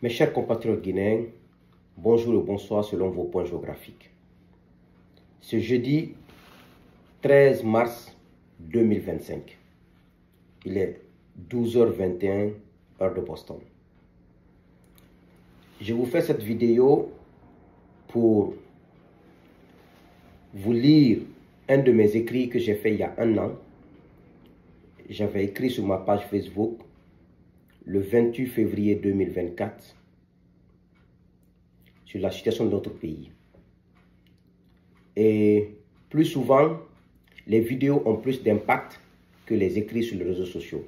Mes chers compatriotes guinéens, bonjour et bonsoir selon vos points géographiques. Ce jeudi 13 mars 2025, il est 12h21, heure de Boston. Je vous fais cette vidéo pour vous lire un de mes écrits que j'ai fait il y a un an. J'avais écrit sur ma page Facebook le 28 février 2024 sur la situation de notre pays. Et plus souvent, les vidéos ont plus d'impact que les écrits sur les réseaux sociaux.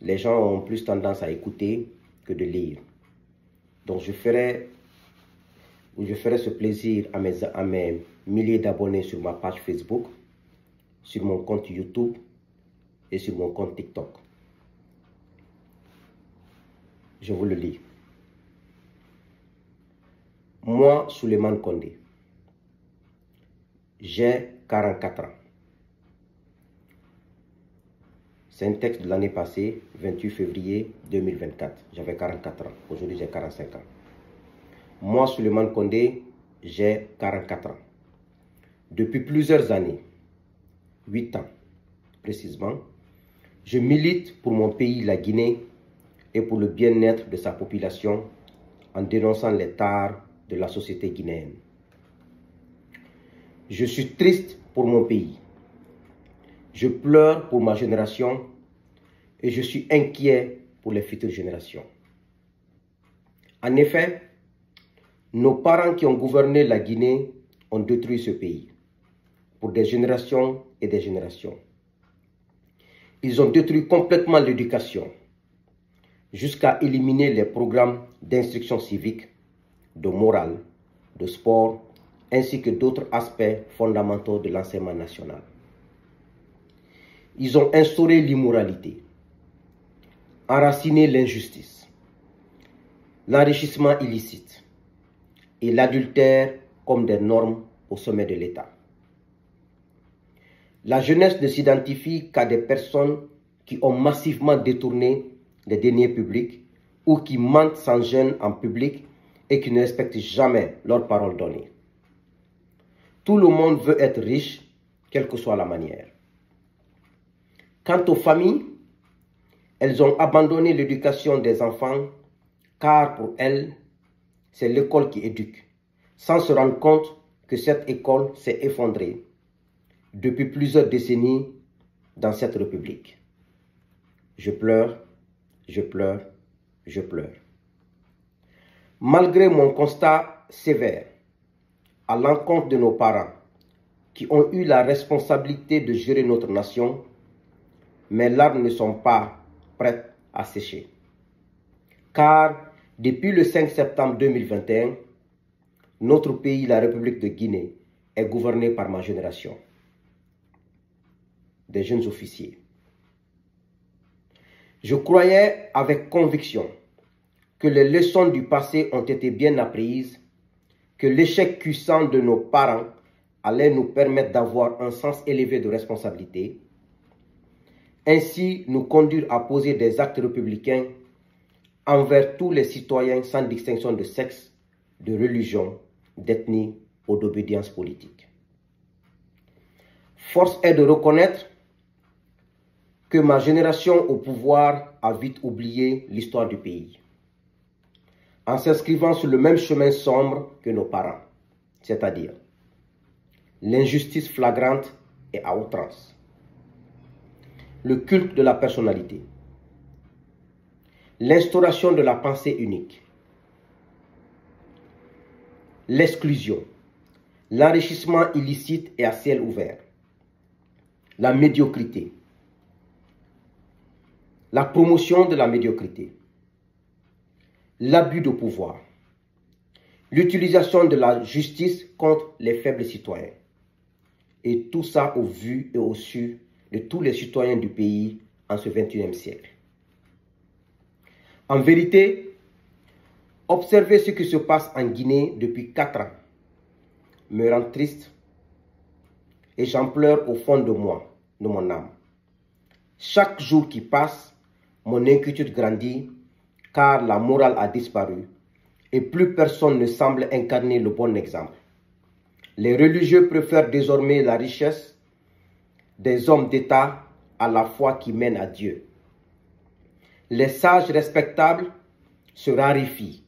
Les gens ont plus tendance à écouter que de lire. Donc je ferai ce plaisir à mes milliers d'abonnés sur ma page Facebook, sur mon compte YouTube et sur mon compte TikTok. Je vous le lis. Moi, Souleymane Condé, j'ai 44 ans. C'est un texte de l'année passée, 28 février 2024. J'avais 44 ans. Aujourd'hui, j'ai 45 ans. Moi, Souleymane Condé, j'ai 44 ans. Depuis plusieurs années, 8 ans précisément, je milite pour mon pays, la Guinée, et pour le bien-être de sa population en dénonçant les tares de la société guinéenne. Je suis triste pour mon pays. Je pleure pour ma génération et je suis inquiet pour les futures générations. En effet, nos parents qui ont gouverné la Guinée ont détruit ce pays pour des générations et des générations. Ils ont détruit complètement l'éducation jusqu'à éliminer les programmes d'instruction civique, de morale, de sport, ainsi que d'autres aspects fondamentaux de l'enseignement national. Ils ont instauré l'immoralité, enraciné l'injustice, l'enrichissement illicite et l'adultère comme des normes au sommet de l'État. La jeunesse ne s'identifie qu'à des personnes qui ont massivement détourné les deniers publics ou qui mentent sans gêne en public et qui ne respectent jamais leurs paroles données. Tout le monde veut être riche, quelle que soit la manière. Quant aux familles, elles ont abandonné l'éducation des enfants car pour elles, c'est l'école qui éduque, sans se rendre compte que cette école s'est effondrée depuis plusieurs décennies dans cette République. Je pleure, je pleure, je pleure. Malgré mon constat sévère à l'encontre de nos parents qui ont eu la responsabilité de gérer notre nation, mes larmes ne sont pas prêtes à sécher. Car depuis le 5 septembre 2021, notre pays, la République de Guinée, est gouverné par ma génération, des jeunes officiers. Je croyais avec conviction que les leçons du passé ont été bien apprises, que l'échec cuisant de nos parents allait nous permettre d'avoir un sens élevé de responsabilité, ainsi nous conduire à poser des actes républicains envers tous les citoyens sans distinction de sexe, de religion, d'ethnie ou d'obédience politique. Force est de reconnaître que ma génération au pouvoir a vite oublié l'histoire du pays, en s'inscrivant sur le même chemin sombre que nos parents, c'est-à-dire l'injustice flagrante et à outrance, le culte de la personnalité, l'instauration de la pensée unique, l'exclusion, l'enrichissement illicite et à ciel ouvert, la médiocrité, la promotion de la médiocrité, l'abus de pouvoir, l'utilisation de la justice contre les faibles citoyens. Et tout ça au vu et au su de tous les citoyens du pays en ce 21e siècle. En vérité, observer ce qui se passe en Guinée depuis 4 ans me rend triste et j'en pleure au fond de moi, de mon âme. Chaque jour qui passe, mon inquiétude grandit car la morale a disparu et plus personne ne semble incarner le bon exemple. Les religieux préfèrent désormais la richesse des hommes d'État à la foi qui mène à Dieu. Les sages respectables se raréfient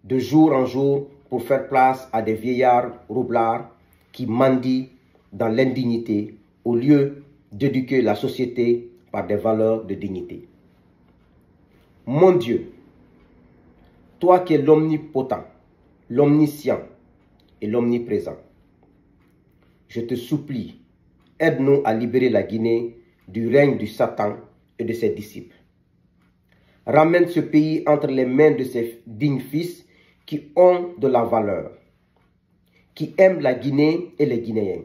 de jour en jour pour faire place à des vieillards roublards qui mendient dans l'indignité au lieu d'éduquer la société par des valeurs de dignité. Mon Dieu, toi qui es l'omnipotent, l'omniscient et l'omniprésent, je te supplie, aide-nous à libérer la Guinée du règne du Satan et de ses disciples. Ramène ce pays entre les mains de ses dignes fils qui ont de la valeur, qui aiment la Guinée et les Guinéens,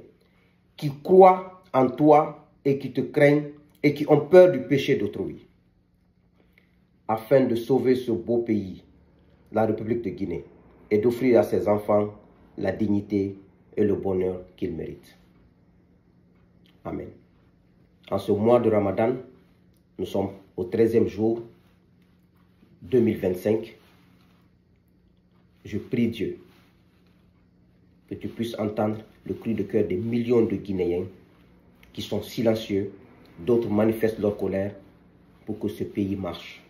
qui croient en toi et qui te craignent et qui ont peur du péché d'autrui, afin de sauver ce beau pays, la République de Guinée, et d'offrir à ses enfants la dignité et le bonheur qu'ils méritent. Amen. En ce mois de Ramadan, nous sommes au 13e jour 2025. Je prie Dieu que tu puisses entendre le cri de cœur des millions de Guinéens qui sont silencieux, d'autres manifestent leur colère pour que ce pays marche.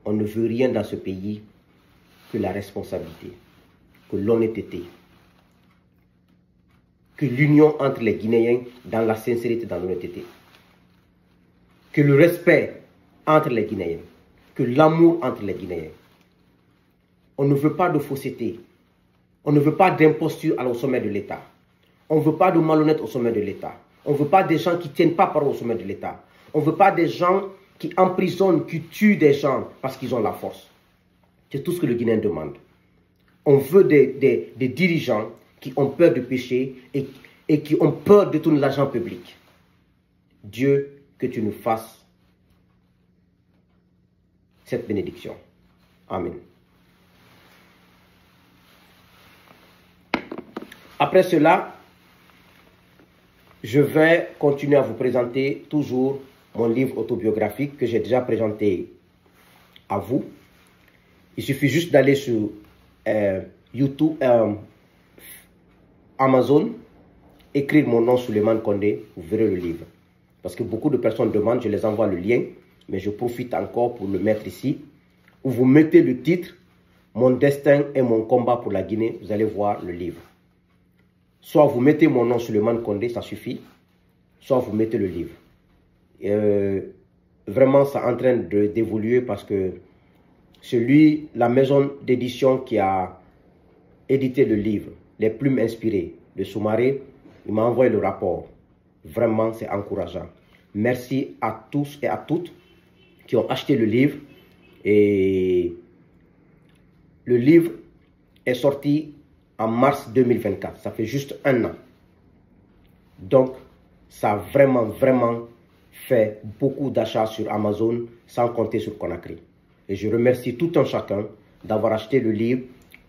On ne veut rien dans ce pays que la responsabilité, que l'honnêteté, que l'union entre les Guinéens dans la sincérité, dans l'honnêteté, que le respect entre les Guinéens, que l'amour entre les Guinéens. On ne veut pas de fausseté, on ne veut pas d'imposture au sommet de l'État, on ne veut pas de malhonnêtes au sommet de l'État, on ne veut pas des gens qui ne tiennent pas parole au sommet de l'État, on ne veut pas des gens qui emprisonnent, qui tuent des gens parce qu'ils ont la force. C'est tout ce que le Guinéen demande. On veut des dirigeants qui ont peur du péché et qui ont peur de détourner l'argent public. Dieu, que tu nous fasses cette bénédiction. Amen. Après cela, je vais continuer à vous présenter toujours mon livre autobiographique que j'ai déjà présenté à vous. Il suffit juste d'aller sur YouTube, Amazon, écrire mon nom Souleymane Condé, vous verrez le livre. Parce que beaucoup de personnes demandent, je les envoie le lien, mais je profite encore pour le mettre ici, où vous mettez le titre « Mon destin et mon combat pour la Guinée », vous allez voir le livre. Soit vous mettez mon nom Souleymane Condé, ça suffit, soit vous mettez le livre. Vraiment, ça est en train d'évoluer parce que la maison d'édition qui a édité le livre, Les Plumes Inspirées de Soumaré, il m'a envoyé le rapport. Vraiment, c'est encourageant. Merci à tous et à toutes qui ont acheté le livre. Et le livre est sorti en mars 2024. Ça fait juste un an. Donc, ça a vraiment fait beaucoup d'achats sur Amazon, sans compter sur Conakry. Et je remercie tout un chacun d'avoir acheté le livre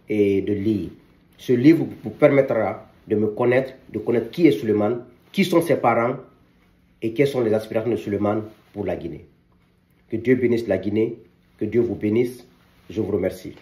et de lire. Ce livre vous permettra de me connaître, de connaître qui est Souleymane, qui sont ses parents et quelles sont les aspirations de Souleymane pour la Guinée. Que Dieu bénisse la Guinée, que Dieu vous bénisse. Je vous remercie.